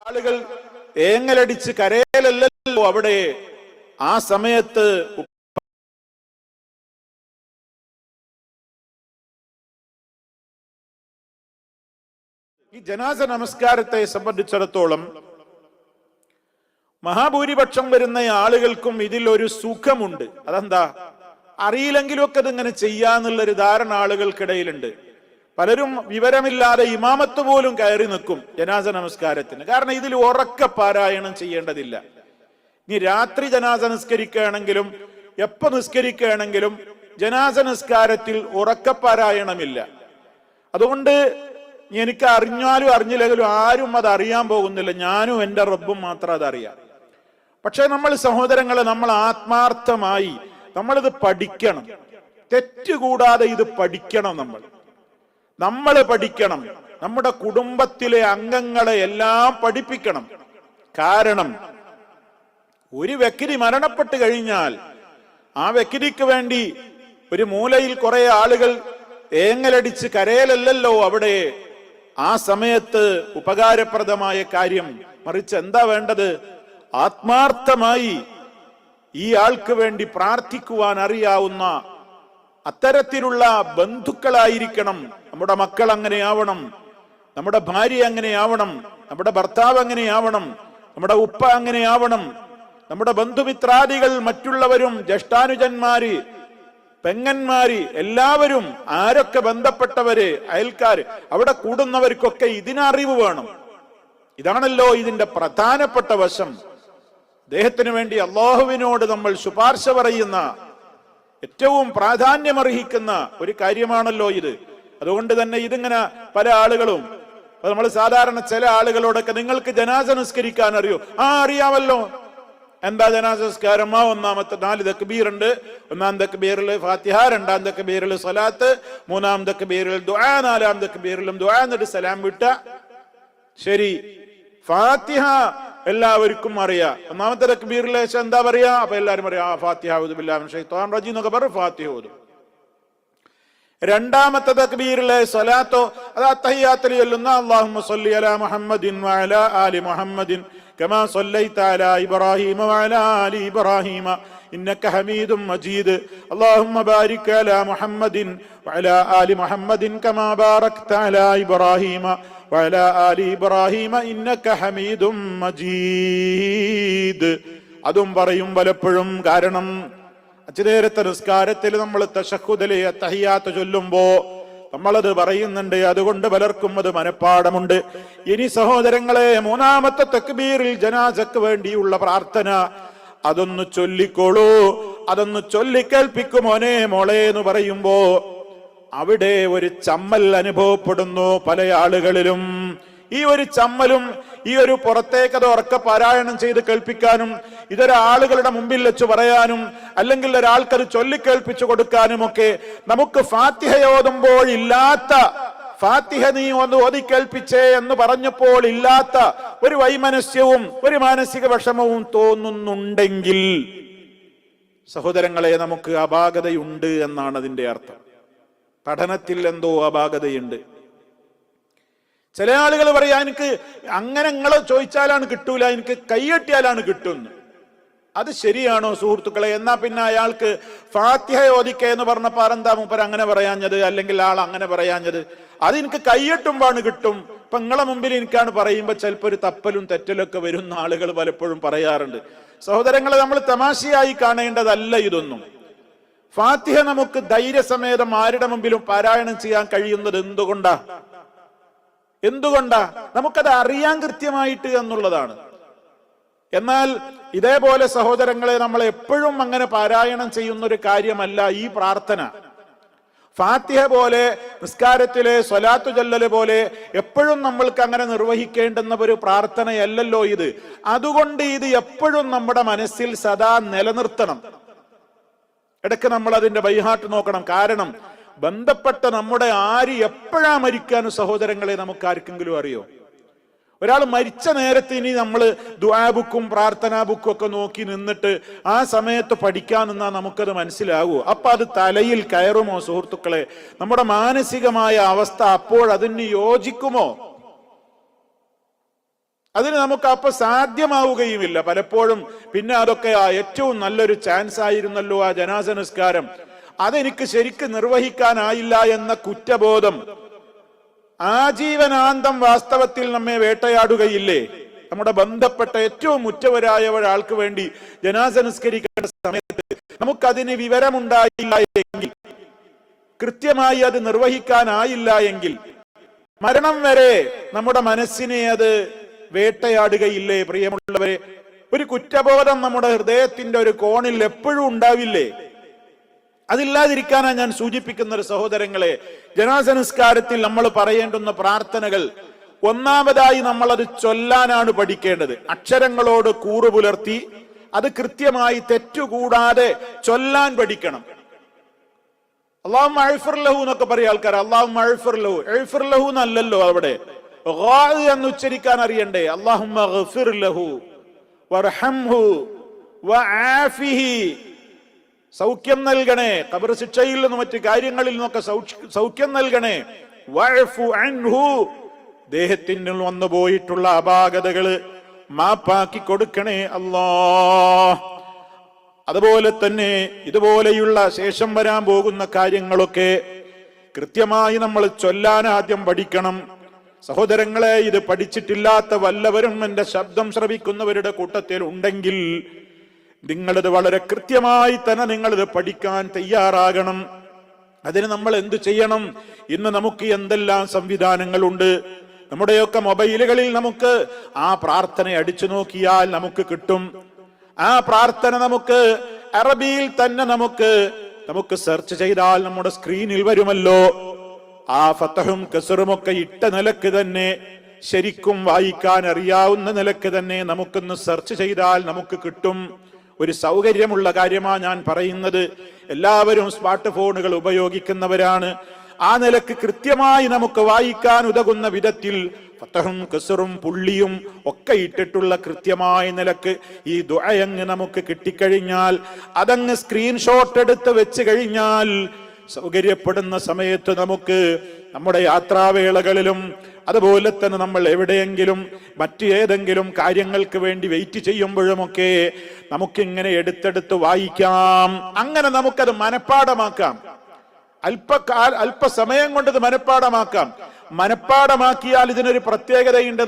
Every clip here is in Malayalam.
ആളുകൾ ഏങ്ങലടിച്ച് കരയിലല്ലോ അവിടെ ആ സമയത്ത് ഈ ജനാസ നമസ്കാരത്തെ സംബന്ധിച്ചിടത്തോളം മഹാഭൂരിപക്ഷം വരുന്ന ആളുകൾക്കും ഇതിൽ ഒരു സുഖമുണ്ട്. അതെന്താ? അറിയില്ലെങ്കിലും ഒക്കെ ഇതിങ്ങനെ ചെയ്യാന്നുള്ളൊരു ധാരണ ആളുകൾക്കിടയിലുണ്ട്. പലരും വിവരമില്ലാതെ ഇമാമത്ത് പോലും കയറി നിൽക്കും ജനാസ നമസ്കാരത്തിന്. കാരണം ഇതിൽ ഉറക്ക പാരായണം ചെയ്യേണ്ടതില്ല. ഇനി രാത്രി ജനാസ നിസ്കരിക്കുകയാണെങ്കിലും എപ്പോ നിസ്കരിക്കുകയാണെങ്കിലും ജനാസ നിസ്കാരത്തിൽ ഉറക്കപ്പാരായണമില്ല. അതുകൊണ്ട് എനിക്ക് അറിഞ്ഞാലും അറിഞ്ഞില്ലെങ്കിലും ആരും അത് അറിയാൻ പോകുന്നില്ല. ഞാനും എൻ്റെ റബ്ബും മാത്രം അതറിയാം. പക്ഷെ നമ്മൾ സഹോദരങ്ങളെ, നമ്മൾ ആത്മാർത്ഥമായി നമ്മളിത് പഠിക്കണം. തെറ്റുകൂടാതെ ഇത് പഠിക്കണം. നമ്മൾ പഠിക്കണം. നമ്മുടെ കുടുംബത്തിലെ അംഗങ്ങളെ എല്ലാം പഠിപ്പിക്കണം. കാരണം ഒരു വ്യക്തി മരണപ്പെട്ട് കഴിഞ്ഞാൽ ആ വ്യക്തിക്ക് വേണ്ടി ഒരു മൂലയിൽ കുറെ ആളുകൾ ഏങ്ങലടിച്ച് കരയിലല്ലോ അവിടെ ആ സമയത്ത് ഉപകാരപ്രദമായ കാര്യം. മറിച്ച് എന്താ വേണ്ടത്? ആത്മാർത്ഥമായി ഈ ആൾക്ക് വേണ്ടി പ്രാർത്ഥിക്കുവാൻ അറിയാവുന്ന അത്തരത്തിലുള്ള ബന്ധുക്കളായിരിക്കണം. നമ്മുടെ മക്കൾ അങ്ങനെയാവണം, നമ്മുടെ ഭാര്യ അങ്ങനെയാവണം, നമ്മുടെ ഭർത്താവ് അങ്ങനെയാവണം, നമ്മുടെ ഉപ്പ അങ്ങനെയാവണം, നമ്മുടെ ബന്ധുമിത്രാദികൾ, മറ്റുള്ളവരും, ജ്യേഷ്ഠാനുജന്മാര്, പെങ്ങന്മാര്, എല്ലാവരും, ആരൊക്കെ ബന്ധപ്പെട്ടവര്, അയൽക്കാര്, അവിടെ കൂടുന്നവർക്കൊക്കെ ഇതിനറിവ് വേണം. ഇതാണല്ലോ ഇതിന്റെ പ്രധാനപ്പെട്ട വശം. അദ്ദേഹത്തിന് വേണ്ടി അള്ളാഹുവിനോട് നമ്മൾ ശുപാർശ പറയുന്ന ഏറ്റവും പ്രാധാന്യമർഹിക്കുന്ന ഒരു കാര്യമാണല്ലോ ഇത്. അതുകൊണ്ട് തന്നെ ഇതിങ്ങനെ പല ആളുകളും, നമ്മൾ സാധാരണ ചില ആളുകളോടൊക്കെ നിങ്ങൾക്ക് ജനാസ നിസ്കരിക്കാൻ അറിയോ? അറിയാമല്ലോ. എന്താ ജനാസ നിസ്കാരം? ഒന്നാമത്തെ 4 തക്ബീർ ഉണ്ട്. ഒന്നാം തക്ബീറിൽ ഫാത്തിഹ, രണ്ടാം തക്ബീറിൽ സ്വലാത്ത്, മൂന്നാം തക്ബീറിൽ ദുആ, നാലാം തക്ബീറിലും ദുആ, എന്നിട്ട് സലാം വിട്ട. ശരി, ഫാത്തിഹ എല്ലാവർക്കും അറിയാം. ഒന്നാമത്തെ തക്ബീറിലെ എന്താ പറയാ? അപ്പൊ എല്ലാവരും പറയാം ഫാത്തിഹ ഔദു ബില്ലാഹി മിനശ് ശൈത്വാനിർ റജീം എന്നൊക്കെ പറഞ്ഞു ഫാത്തിഹ ഓതും. രണ്ടാമത്തെ തക്ബീറിലെ സ്വലാത്തോ അത് അത്തഹിയ്യാത്തിൽ ചൊല്ലുന്ന അല്ലാഹുമ്മ സ്വല്ലി അലാ മുഹമ്മദിൻ വഅലാ ആലി മുഹമ്മദിൻ കമാ സ്വല്ലൈത അലാ ഇബ്രാഹീമ വഅലാ ആലി ഇബ്രാഹീമ ഇന്നക ഹമീദും മജീദ് അല്ലാഹുമ്മ ബാരിക് അലാ മുഹമ്മദിൻ വഅലാ ആലി മുഹമ്മദിൻ കമാ ബാറക്ത അലാ ഇബ്രാഹീമ വഅലാ ആലി ഇബ്രാഹീമ ഇന്നക ഹമീദും മജീദ്. അതും പറയും പലപ്പോഴും. കാരണം അച്ഛനേരത്തെ നിസ്കാരത്തിൽ നമ്മൾ തശഹുദിലെ തഹിയ്യാത്ത് ചൊല്ലുമ്പോ നമ്മളത് പറയുന്നുണ്ട്. അതുകൊണ്ട് പലർക്കും അത് മനഃപ്പാടമുണ്ട്. ഇനി സഹോദരങ്ങളെ, മൂന്നാമത്തെ തക്ബീറിൽ ജനാസക്ക് വേണ്ടിയുള്ള പ്രാർത്ഥന അതൊന്ന് ചൊല്ലിക്കോളൂ, അതൊന്ന് ചൊല്ലിക്കേൽപ്പിക്കുമോനെ മോളെ എന്ന് പറയുമ്പോ അവിടെ ഒരു ചമ്മൽ അനുഭവപ്പെടുന്നു പല ആളുകളിലും. ഈ ഒരു ചമ്മലും ഈ ഒരു പുറത്തേക്കത് ഉറക്ക പാരായണം ചെയ്ത് കേൾപ്പിക്കാനും ഇതൊരാളുകളുടെ മുമ്പിൽ വെച്ച് പറയാനും അല്ലെങ്കിൽ ഒരാൾക്കത് ചൊല്ലിക്കേൾപ്പിച്ചു കൊടുക്കാനും ഒക്കെ നമുക്ക് ഫാത്തിഹ ഓതുമ്പോൾ ഇല്ലാത്ത, ഫാത്തിഹ നീ ഒന്ന് ഓതിക്കേൽപ്പിച്ചേ എന്ന് പറഞ്ഞപ്പോൾ ഇല്ലാത്ത ഒരു വൈമനസ്യവും ഒരു മാനസിക വിഷമവും തോന്നുന്നുണ്ടെങ്കിൽ സഹോദരങ്ങളെ, നമുക്ക് അപാകതയുണ്ട് എന്നാണ് അതിന്റെ അർത്ഥം. പഠനത്തിൽ എന്തോ അപാകതയുണ്ട്. ചില ആളുകൾ പറയാ എനിക്ക് അങ്ങനെ നിങ്ങളെ ചോദിച്ചാലാണ് കിട്ടൂല, എനിക്ക് കൈയ്യട്ടിയാലാണ് കിട്ടുന്നു. അത് ശരിയാണോ സുഹൃത്തുക്കളെ? എന്നാ പിന്നെ അയാൾക്ക് ഫാത്തിഹ ഓദിക്ക എന്ന് പറഞ്ഞപ്പോ എന്താ മൂപ്പർ അങ്ങനെ പറയാഞ്ഞത്, അല്ലെങ്കിൽ ആൾ അങ്ങനെ പറയാഞ്ഞത്? അത് എനിക്ക് കൈയ്യട്ടുമ്പാണ് കിട്ടും. ഇപ്പൊ നിങ്ങളെ മുമ്പിൽ എനിക്കാണ് പറയുമ്പോ ചിലപ്പോ ഒരു തപ്പലും തെറ്റലൊക്കെ വരുന്ന ആളുകൾ പലപ്പോഴും പറയാറുണ്ട്. സഹോദരങ്ങളെ, നമ്മൾ തമാശയായി കാണേണ്ടതല്ല ഇതൊന്നും. ഫാത്തിഹ നമുക്ക് ധൈര്യസമേതം ആരുടെ മുമ്പിലും പാരായണം ചെയ്യാൻ കഴിയുന്നത് എന്തുകൊണ്ടാ? നമുക്കത് അറിയാൻ കൃത്യമായിട്ട് എന്നുള്ളതാണ്. എന്നാൽ ഇതേപോലെ സഹോദരങ്ങളെ, നമ്മൾ എപ്പോഴും അങ്ങനെ പാരായണം ചെയ്യുന്ന ഒരു കാര്യമല്ല ഈ പ്രാർത്ഥന. ഫാത്തിഹ പോലെ, നിസ്കാരത്തിലെ സ്വലാത്തു ചൊല്ലല് പോലെ എപ്പോഴും നമ്മൾക്ക് അങ്ങനെ നിർവഹിക്കേണ്ടുന്ന ഒരു പ്രാർത്ഥനയല്ലല്ലോ ഇത്. അതുകൊണ്ട് ഇത് എപ്പോഴും നമ്മുടെ മനസ്സിൽ സദാ നിലനിർത്തണം. ഇടയ്ക്ക് നമ്മൾ അതിന്റെ ബൈഹാട്ട് നോക്കണം. കാരണം ബന്ധപ്പെട്ട നമ്മുടെ ആര് എപ്പോഴാ മരിക്കാനും സഹോദരങ്ങളെ നമുക്ക് ആർക്കെങ്കിലും അറിയോ? ഒരാൾ മരിച്ച നേരത്തെ ഇനി നമ്മൾ ദുആ ബുക്കും പ്രാർത്ഥനാ ബുക്കും ഒക്കെ നോക്കി നിന്നിട്ട് ആ സമയത്ത് പഠിക്കാൻ നിന്നാൽ നമുക്കത് മനസ്സിലാകുമോ? അപ്പൊ അത് തലയിൽ കയറുമോ സുഹൃത്തുക്കളെ? നമ്മുടെ മാനസികമായ അവസ്ഥ അപ്പോൾ അതിന് യോജിക്കുമോ? അതിന് നമുക്ക് അപ്പൊ സാധ്യമാവുകയുമില്ല പലപ്പോഴും. പിന്നെ അതൊക്കെ ഏറ്റവും നല്ലൊരു ചാൻസ് ആയിരുന്നല്ലോ ആ ജനാസ നിസ്കാരം, അതെനിക്ക് ശരിക്ക് നിർവഹിക്കാനായില്ല എന്ന കുറ്റബോധം ആജീവനാന്തം വാസ്തവത്തിൽ നമ്മെ വേട്ടയാടുകയില്ലേ? നമ്മുടെ ബന്ധപ്പെട്ട ഏറ്റവും ഉറ്റവരായ ഒരാൾക്ക് വേണ്ടി ജനാസ നിസ്കരിക്കേണ്ട സമയത്ത് നമുക്കതിന് വിവരമുണ്ടായില്ല എങ്കിൽ, കൃത്യമായി അത് നിർവഹിക്കാനായില്ല എങ്കിൽ, മരണം വരെ നമ്മുടെ മനസ്സിനെ അത് വേട്ടയാടുകയില്ലേ? പ്രിയമുള്ളവരെ, ഒരു കുറ്റബോധം നമ്മുടെ ഹൃദയത്തിന്റെ ഒരു കോണിൽ എപ്പോഴും ഉണ്ടാവില്ലേ? അതില്ലാതിരിക്കാനാണ് ഞാൻ സൂചിപ്പിക്കുന്ന സഹോദരങ്ങളെ, ജനാസ നിസ്കാരത്തിൽ നമ്മൾ പറയേണ്ടുന്ന പ്രാർത്ഥനകൾ, ഒന്നാമതായി നമ്മൾ അത് ചൊല്ലാനാണ് പഠിക്കേണ്ടത്. അക്ഷരങ്ങളോട് കൂറു പുലർത്തി അത് കൃത്യമായി തെറ്റുകൂടാതെ ചൊല്ലാൻ പഠിക്കണം. അല്ലാഹുമ്മ അഗ്ഫിർ ലഹു എന്നൊക്കെ പറയും ആൾക്കാർ. അല്ലാഹുമ്മ അഗ്ഫിർ ലഹു, അഗ്ഫിർ ലഹു എന്നല്ലല്ലോ അവിടെ, ഖാ എന്ന് ഉച്ചരിക്കാൻ അറിയണ്ടേ? അല്ലാഹുമ്മ അഗ്ഫിർ ലഹു വർഹംഹു വആഫിഹി, സൗഖ്യം നൽകണേ, ഖബർ ശിക്ഷയിൽ നിന്നും മറ്റു കാര്യങ്ങളിൽ നിന്നൊക്കെ സൗഖ്യം നൽകണേ. വഅഫു അൻഹു, ദേഹത്തിന് വന്നു പോയിട്ടുള്ള അപാകതകള് മാപ്പാക്കി കൊടുക്കണേ അല്ലാഹ്. അതുപോലെ തന്നെ ഇതുപോലെയുള്ള ശേഷം വരാൻ പോകുന്ന കാര്യങ്ങളൊക്കെ കൃത്യമായി നമ്മൾ ചൊല്ലാൻ ആദ്യം പഠിക്കണം. സഹോദരങ്ങളെ, ഇത് പഠിച്ചിട്ടില്ലാത്ത വല്ലവരും എന്റെ ശബ്ദം ശ്രവിക്കുന്നവരുടെ കൂട്ടത്തിൽ ഉണ്ടെങ്കിൽ നിങ്ങളിത് വളരെ കൃത്യമായി തന്നെ നിങ്ങളിത് പഠിക്കാൻ തയ്യാറാകണം. അതിന് നമ്മൾ എന്ത് ചെയ്യണം? ഇന്ന് നമുക്ക് എന്തെല്ലാം സംവിധാനങ്ങളുണ്ട്. നമ്മുടെയൊക്കെ മൊബൈലുകളിൽ നമുക്ക് ആ പ്രാർത്ഥന അടിച്ചു നോക്കിയാൽ നമുക്ക് കിട്ടും. ആ പ്രാർത്ഥന നമുക്ക് അറബിയിൽ തന്നെ നമുക്ക് സെർച്ച് ചെയ്താൽ നമ്മുടെ സ്ക്രീനിൽ വരുമല്ലോ. ആ ഫതഹും കസറും ഒക്കെ ഇട്ട നിലക്ക് തന്നെ, ശരിക്കും വായിക്കാൻ അറിയാവുന്ന നിലക്ക് തന്നെ നമുക്കൊന്ന് സെർച്ച് ചെയ്താൽ നമുക്ക് കിട്ടും. ഒരു സൗകര്യമുള്ള കാര്യമാണ് ഞാൻ പറയുന്നത്. എല്ലാവരും സ്മാർട്ട് ഫോണുകൾ ഉപയോഗിക്കുന്നവരാണ്. ആ നിലക്ക് കൃത്യമായി നമുക്ക് വായിക്കാൻ ഉതകുന്ന വിധത്തിൽ ഫതഹും കസറും പുള്ളിയും ഒക്കെ ഇട്ടിട്ടുള്ള കൃത്യമായ നിലക്ക് ഈ ദുആയങ്ങ് നമുക്ക് കിട്ടിക്കഴിഞ്ഞാൽ, അതങ്ങ് സ്ക്രീൻഷോട്ട് എടുത്ത് വെച്ച് കഴിഞ്ഞാൽ, സൗകര്യപ്പെടുന്ന സമയത്ത് നമുക്ക് നമ്മുടെ യാത്രാവേളകളിലും അതുപോലെ തന്നെ നമ്മൾ എവിടെയെങ്കിലും മറ്റു ഏതെങ്കിലും കാര്യങ്ങൾക്ക് വേണ്ടി വെയിറ്റ് ചെയ്യുമ്പോഴുമൊക്കെ നമുക്കിങ്ങനെ എടുത്തെടുത്ത് വായിക്കാം. അങ്ങനെ നമുക്കത് മനഃപ്പാടമാക്കാം. അല്പസമയം കൊണ്ട് ഇത് മനഃപ്പാടമാക്കാം. മനഃപ്പാടമാക്കിയാൽ ഇതിനൊരു പ്രത്യേകതയുണ്ട്.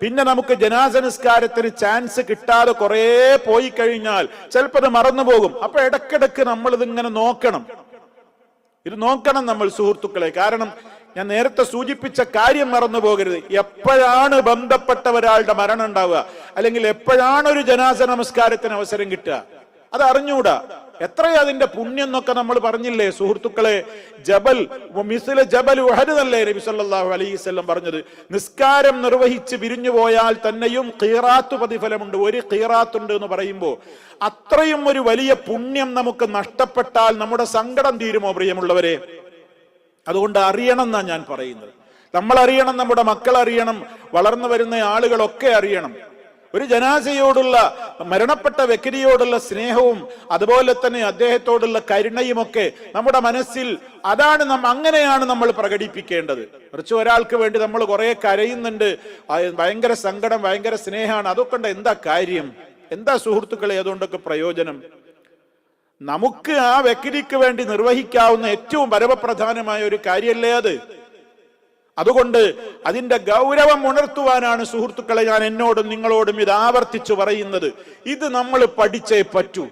പിന്നെ നമുക്ക് ജനാസ നിസ്കാരത്തിന് ചാൻസ് കിട്ടാതെ കുറെ പോയി കഴിഞ്ഞാൽ ചിലപ്പോൾ അത് മറന്നുപോകും. അപ്പൊ ഇടക്കിടക്ക് നമ്മൾ ഇതിങ്ങനെ നോക്കണം. ഇത് നോക്കണം നമ്മൾ സുഹൃത്തുക്കളെ. കാരണം ഞാൻ നേരത്തെ സൂചിപ്പിച്ച കാര്യം മറന്നു പോകരുത്. എപ്പോഴാണ് ബന്ധപ്പെട്ട ഒരാളുടെ മരണം ഉണ്ടാവുക, അല്ലെങ്കിൽ എപ്പോഴാണ് ഒരു ജനാസ നമസ്കാരത്തിന് അവസരം കിട്ടുക, അത് അറിഞ്ഞൂടാ. എത്രയാ അതിന്റെ പുണ്യം എന്നൊക്കെ നമ്മൾ പറഞ്ഞില്ലേ സുഹൃത്തുക്കളെ? ജബൽ ഉഹദ് എന്നല്ലേ നബി സല്ലല്ലാഹു അലൈഹി വസല്ലം പറഞ്ഞത്? നിസ്കാരം നിർവഹിച്ച് പിരിഞ്ഞു പോയാൽ തന്നെയും ഖീറാത്ത് പ്രതിഫലമുണ്ട്. ഒരു ഖീറാത്തുണ്ട് എന്ന് പറയുമ്പോൾ അത്രയും ഒരു വലിയ പുണ്യം നമുക്ക് നഷ്ടപ്പെട്ടാൽ നമ്മുടെ സങ്കടം തീരുമോ പ്രിയമുള്ളവരെ? അതുകൊണ്ട് അറിയണം എന്നാ ഞാൻ പറയുന്നത്. നമ്മൾ അറിയണം, നമ്മുടെ മക്കൾ അറിയണം, വളർന്നു വരുന്ന ആളുകളൊക്കെ അറിയണം. ഒരു ജനാസയോടുള്ള, മരണപ്പെട്ട വ്യക്തിയോടുള്ള സ്നേഹവും അതുപോലെ തന്നെ അദ്ദേഹത്തോടുള്ള കരുണയുമൊക്കെ നമ്മുടെ മനസ്സിൽ, അങ്ങനെയാണ് നമ്മൾ പ്രകടിപ്പിക്കേണ്ടത്. കുറച്ച് ഒരാൾക്ക് വേണ്ടി നമ്മൾ കുറെ കരയുന്നുണ്ട്, ഭയങ്കര സങ്കടം, ഭയങ്കര സ്നേഹമാണ്, അതൊക്കെ എന്താ കാര്യം? എന്താ സുഹൃത്തുക്കളെ അതുകൊണ്ടൊക്കെ പ്രയോജനം? നമുക്ക് ആ വ്യക്തിക്ക് വേണ്ടി നിർവഹിക്കാവുന്ന ഏറ്റവും പരമപ്രധാനമായ ഒരു കാര്യമല്ലേ അത്? അതുകൊണ്ട് അതിന്റെ ഗൗരവം ഉണർത്തുവാനാണ് സുഹൃത്തുക്കളെ ഞാൻ എന്നോടും നിങ്ങളോടും ഇത് ആവർത്തിച്ചു പറയുന്നത്. ഇത് നമ്മൾ പഠിച്ചേ പറ്റൂ.